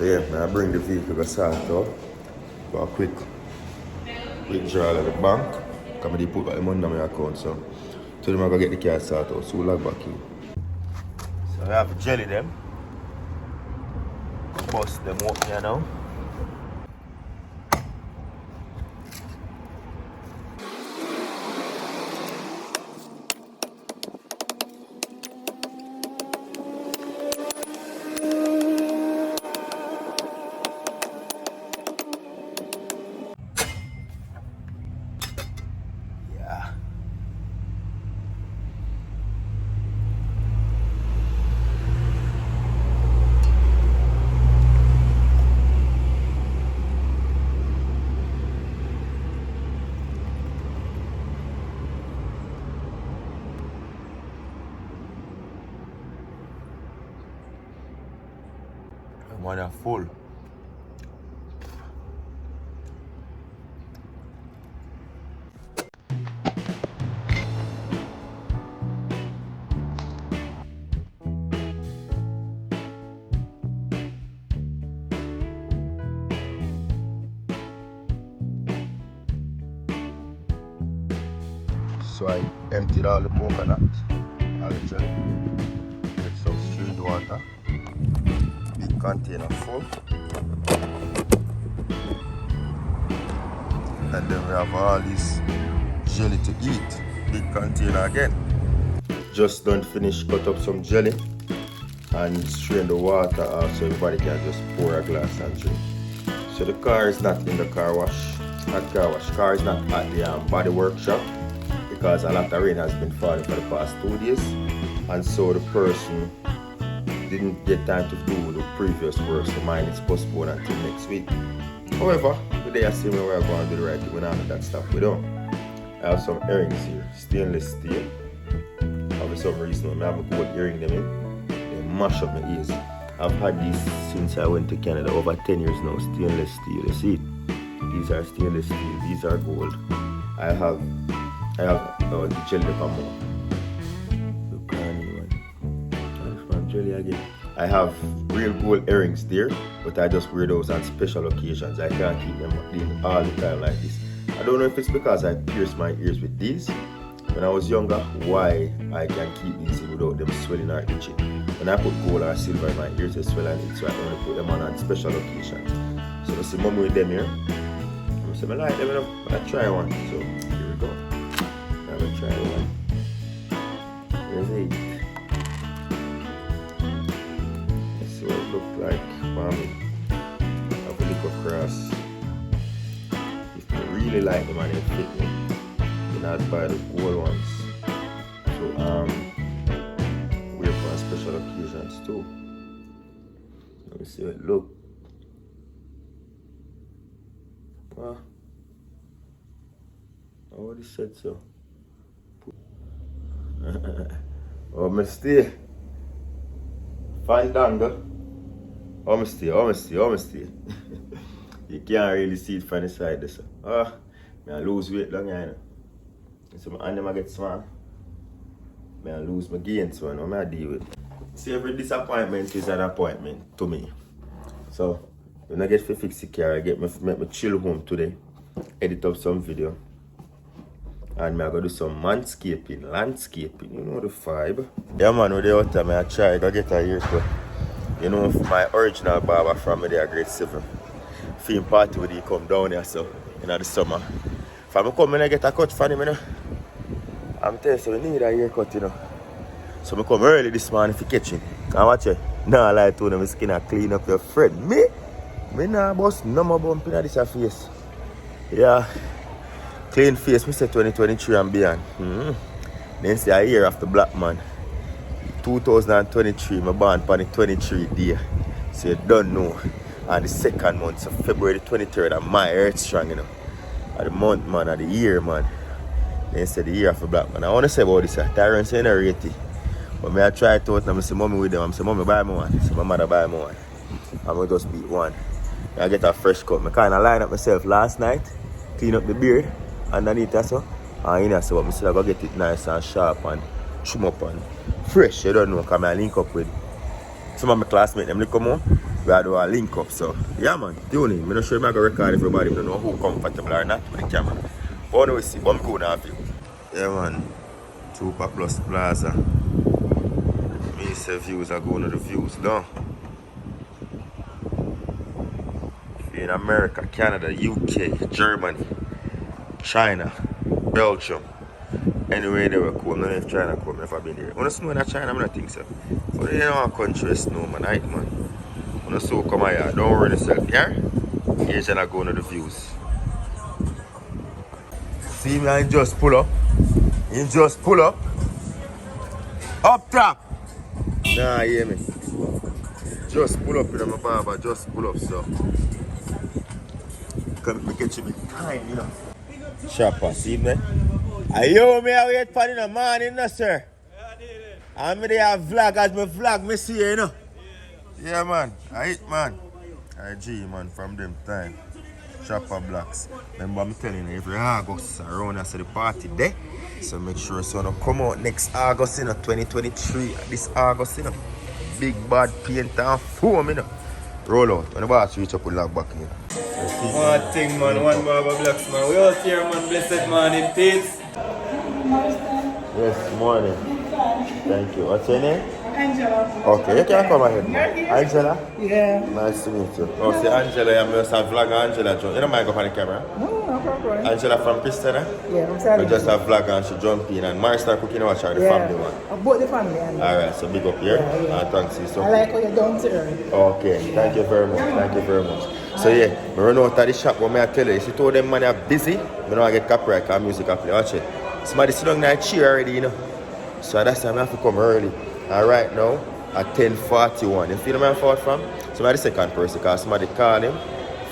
So yeah, I bring the vehicle to start out. Got a quick withdrawal at the bank. Come and put the money on my account. So I'm gonna get the car started out. So we'll log back in. So I have to jelly them. Bust them up here now. One are full. So I emptied all the coconut, all the jelly, get some streamed water, big container full, and then we have all this jelly to eat, big container again. Just done finish cut up some jelly and strain the water out so everybody can just pour a glass and drink. So the car is not in the car wash, car is not at the body workshop, because a lot of rain has been falling for the past 2 days, and so the person didn't get time to do the previous work, so mine is postponed until next week. However, today I see we're going to do the right thing with all of that stuff we don't. I have some earrings here, stainless steel. For some reason I have a gold earring them in. They mash up my ears. I've had these since I went to Canada, over 10 years now, stainless steel. You see it? These are stainless steel, these are gold. I have the jelly more. Look at jelly again. I have real gold earrings there, but I just wear those on special occasions. I can't keep them in all the time like this. I don't know if it's because I pierced my ears with these when I was younger, why I can keep these without them swelling or itching. When I put gold or silver in my ears, they swell and itch, so I only put them on special occasions. So I see mommy with them here. I say, I like them enough. I try one. So here we go. I'm going to try one. Here's 8. Let's see what it looks like. Mommy. Have a look across. If I really like them and they fit me, then I'd buy the gold ones. So wear for special occasions too. Let me see how it looks. I already said so. Oh, me stay. Fandango. Oh, me stay. You can't really see it from the side. This. I lose weight long here. So my hand get small. I lose my gains, so I deal with. See, every disappointment is an appointment to me. So when I get to fix the car, I make me chill home today, edit up some video, and I go do some landscaping, you know the vibe. Yeah man, with the out time I try to get a haircut. You know, my original barber from there, grade 7. Film party when he come down here, so in the summer. If I come and I get a cut from him, you know, I'm telling you, we need a haircut, you know. So I come early this morning for kitchen. And watch it. Nah, like to them, my skin and clean up your friend. Me nah bust no more bump in this face. Yeah. Clean face, me say 2023 and beyond. Then say a year after black man. 2023, my born on the 23 day. So you don't know. And the second month, so February 23rd, and my earth strong, you know. At the month, man, at the year, man. Then say the year after black man. I want to say about this, Tyron saying a rate. But I try to out and I say, mommy with them. I say, mommy buy me one. So my mother buy me one. I'm going to just beat one. I get a fresh cut. I kind of line up myself last night, clean up the beard underneath that so. And in there, so I said I go get it nice and sharp and trim up and fresh. You don't know, because I link up with some of my classmates. Them come home. we are doing a link up. So, yeah, man, tune in. I'm not sure if I'm going to record everybody. I don't know who comfortable or not with the camera. But anyway, see, but I'm going to have you. Yeah, man. Super Plus Plaza. Me say views are going to the views, no? In America, Canada, UK, Germany, China, Belgium. Anyway, they were cool. I don't know if China cool. I've never been there. When I snow in China, I don't think so. But you know, our country is snow, man. Right, man. When I saw come here, don't worry yourself. Yeah? Asian are going to the views. See me, I just pull up. You just pull up. Up top. Nah, you hear me? Just pull up, you know, my barber. Just pull up, so. Come me get you big time, you know. Shopper, see me? Ayo, me I wait for you in the morning, no, sir. Yeah, I did it. I'm there vlog, as me vlog, me see you, know. Yeah, man. I hit, man. I G, man, from them time. Shopper Blocks. Remember, I'm telling you, every August around I see the party there. So make sure so no come out next August, you know, 2023. This August, you know. Big bad paint and foam, you know. Roll out. When the boss reach up, we'll log back in. One thing, man, one Barber Blocks, man. We out here, man. Blessed morning, Tates. Yes, morning. Thank you. What's your name? Angela. Okay, you can come ahead, man. Angela? Yeah. Nice to meet you. Oh, see, Angela, I'm just a vlogger, Angela. You don't mind go on the camera? No problem. Angela from Piston, eh? Yeah, I'm sorry. We just a vlogger and she jump in. And Mary start cooking watch her, the family one. Both the family. Alright, so big up here. And thanks you so I like how you're down to earth. Okay, thank you very much. Thank you very much. So yeah, I run out of the shop, what I tell you, if you told them man are busy, I don't get copyright because music I play. Watch it. Somebody sit down in that chair already, you know. So that's why I have to come early. And right now, at 10:41. You feel where I'm forward from? Somebody the second person, because somebody call him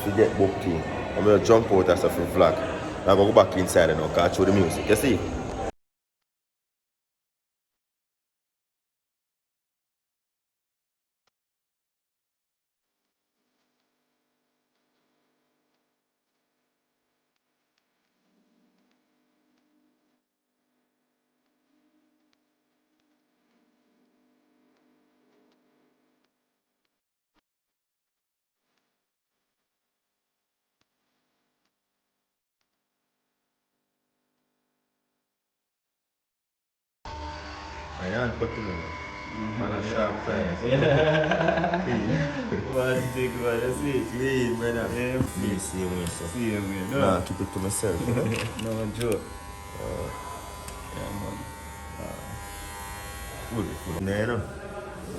to get booked in. I'm going to jump out and stuff in vlog. I'm going to go back inside and now, because I show the music. You see? I am putting it. Man, a sharp fence. One thing, man. That's it. Clean, brother. Yeah. Me, same way, so. See you, man. No. Nah, keep it to myself, you know? No joke. Yeah, man. Good. Yeah, you know?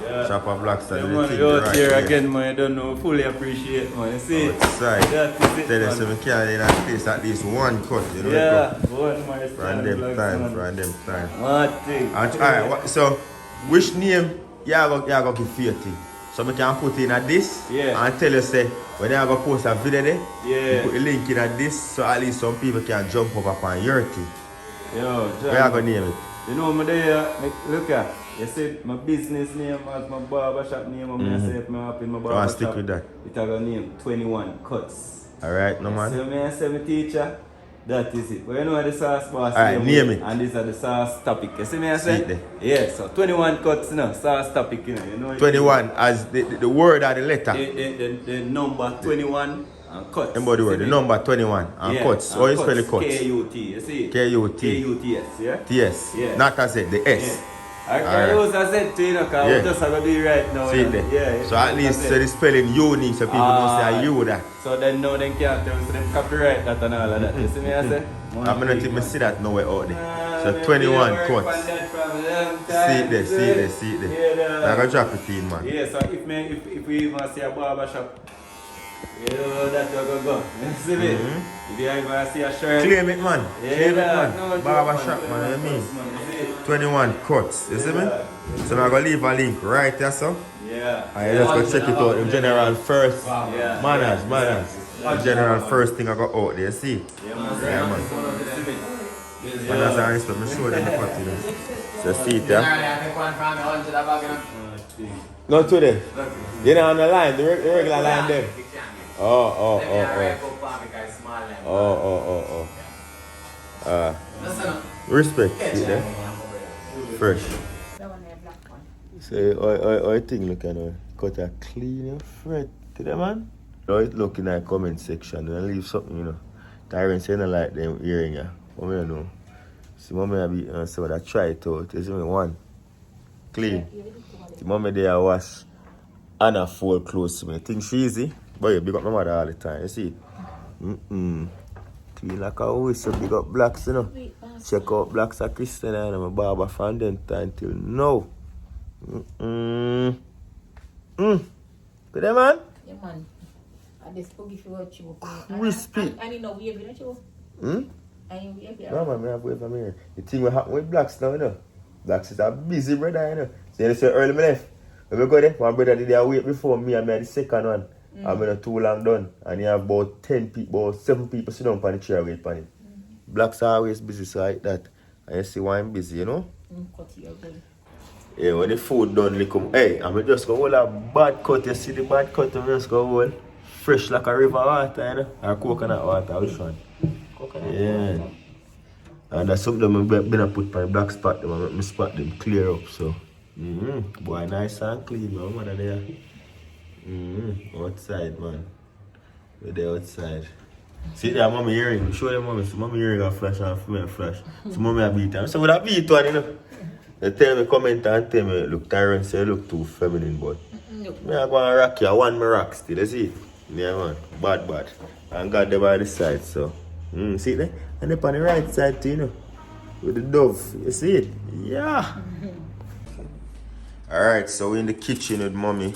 Yeah. Shopper Blocks are Yeah, the man, thing you're out right here here. again, man. I don't know. Fully appreciate, man. You see? Outside. That is it, Tell you man. so we can't in that place at least one cut, you know? Yeah, one more Random time. One thing. Alright, so which name you go give for your thing? So we can put in at this and tell you say when you go post a video there, you put the link in at this so at least some people can jump up upon your thing. Yo, Where you gonna name it? You know me there, look at you said my business name as my barber shop name and I say me up in my barber shop. Stick with that. It a name 21 Cuts. Alright, no man. So me say my teacher, that is it. But you know the sauce boss name it. and these are the sauce topic. You see me I say? There. Yeah, so 21 Cuts, you know, sauce topic, you know. 21 as the word or the letter. The number 21 and cuts. Remember the word, the number 21 and cuts. How you spell the cuts? K-U-T, you see? K-U-T. K-U-T-S, yeah? T-S. Yeah. Not as it, the S. Yeah. I use a Z to you know, because we just have to do it right now. See it there. Yeah, so at least so the spelling unique so people know say you that. So then now they can't tell, so they copyright that and all of that. You see me I say? I'm not think I see that nowhere out there. So 21 cuts. See it there. I'm going to drop it in, man. Yeah, so if we even see a barber shop, you know that you're go. You see me? If you even see a shirt. Claim it, man. Claim it, man. No, Barber shop, man. You mean? 21 cuts. You see me? So I'm going to leave a link right there, so. Yeah. And you just go check it out in general first. Yeah. Manners. In general first thing I got out there, see? Yeah, man. Manners and respect. I'm sure them the cut, you know. So see it, yeah? Not today. You know on the line, the regular line there. Oh. Respect, see there? Fresh. That one there, black one. So, I think look at cut a clean your fret. To them, man. Always look in the comment section and leave something, you know. Tyrant saying I like them hearing ya. What me know? See, mommy I be so what I try it out. You see me one. Clean. The mommy there wash and a fold close to me. Think she easy, but you big up my mother all the time. You see? Clean like a whistle, big up blacks, you know. Check out blacks at Christian and I'm a barber fan then time till now. Good day, man? Yeah, man. And this spooky for what you Crispy. I know we have it, you. I ain't we have it. No, man, I have wave from here. The thing will happen with blacks now, you know. Blacks is a busy brother, you know. So you say early me left. When we go there, one brother did a wait before me and me had the second one. I'm not too long done. And you have about 10 people, about 7 people sit down on the chair wait for it. Blacks are always busy, so like that. And you see why I'm busy, you know? Cut your gun. Yeah, when the food done, they come. Hey, I'm just going to hold a bad cut. You see the bad cut, I'm just going to hold fresh like a river water, you know? Or coconut water, which one? Coconut Yeah. water. And that's something I've been put on the black spot, them, and make me spot them clear up, so. Boy, nice and clean, man. Mother there. Outside, man. We're there outside. See there, mommy earring. Show them, mommy. So, mommy earring a flash and for me a flash. So, mommy a beat them. So, with a beat one, you know. They tell me, comment and tell me, look, Tyrone say, look too feminine, but. Me I go and rock you. I want me rock still, you see? Yeah, man. Bad. And got them by the side, so. See it there? And up on the right side, too, you know. With the dove. You see it? Yeah. Alright, so we're in the kitchen with mommy.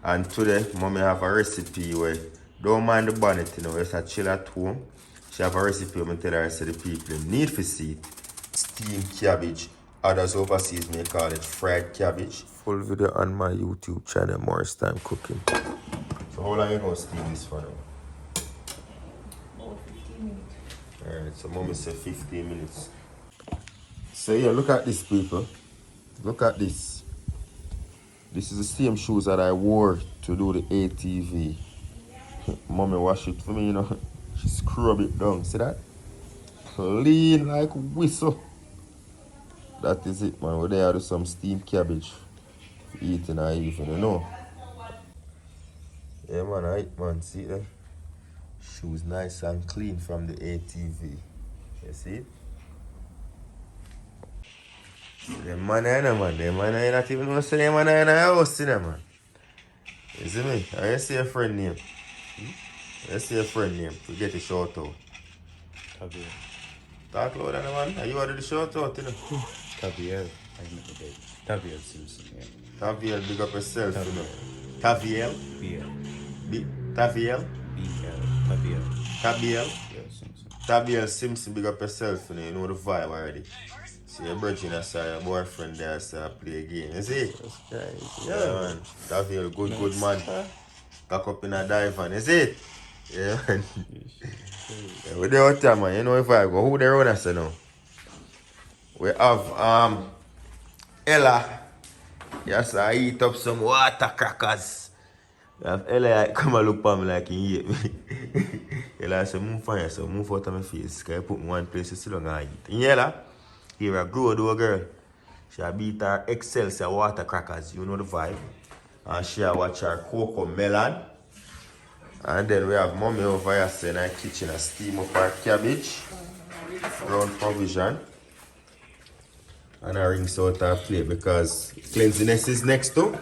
And today, mommy have a recipe where don't mind the bonnet, you know, just a chill at home. She have a recipe I'm tell her, say the people need to see it. Steamed cabbage. Others overseas may call it fried cabbage. Full video on my YouTube channel, Morris Time Cooking. So how long you gonna steam this for now? About 15 minutes. Alright, so mommy said 15 minutes. So yeah, look at this, people. Look at this. This is the same shoes that I wore to do the ATV. Mommy wash it for me, you know. She scrub it down. See that? Clean like whistle. That is it, man. We're there to do some steamed cabbage. Eating or even, you know. Yeah, man, I eat, man. See that? Shoes nice and clean from the ATV. You see it? The man I know, man. The man I not even know say the man I in the house, you know, man. You see me? I see a friend name. I see a friend name. To get a shout out. Javier. Talk louder, man. Are you order the shout out, you know? Javier. I never did. Javier Simpson, yeah. Taviel, big up yourself, you know. Taviel? BL. Taviel? BL. Javier. Tabiel? Yeah, Simpson. Tabiel Simpson, big up yourself, you know the vibe already. See your brother, I saw your boyfriend there, so play a game. You see? That's nice. Yeah, man. Taviel, good man. Back up in a dive, man. You see it? Yeah, man. Yeah, we're there out there, man. You know if I go, who they run us now? We have Ella. Yes, I eat up some water crackers. We have Ella come and look at me like he hate me. Ella said, move for yourself, move out of my face. Can you put me one place to sit down and eat? And Ella, here a grow though girl. She a beat her Excelsior water crackers, you know the vibe. And she a watch her cocoa melon. And then we have mommy over here in our kitchen a steam up our cabbage. Ground provision. And I rinse out our plate because cleanliness is next to.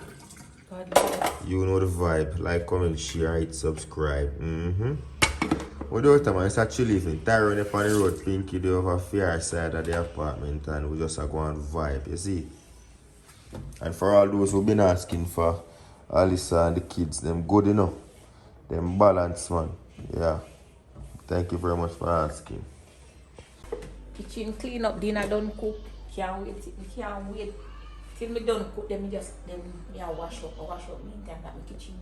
You know the vibe. Like, comment, share, hit, subscribe. What do you man? It's actually living. Tyrone up on the road, Pinky, they over fair side of the apartment and we just go on vibe, you see? And for all those who've been asking for Alyssa and the kids, them good enough. Them balance, man. Yeah. Thank you very much for asking. Kitchen clean up, dinner done cook. Can't wait till me done cook them. Me wash up meantime that my kitchen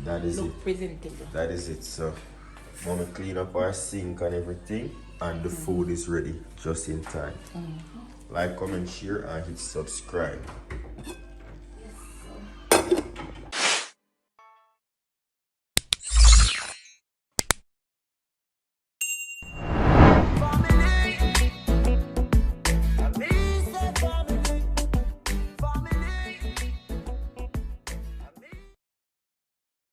That is look it. presentable. That is it. So, mommy clean up our sink and everything, and the food is ready just in time. Like, comment, share, and hit subscribe.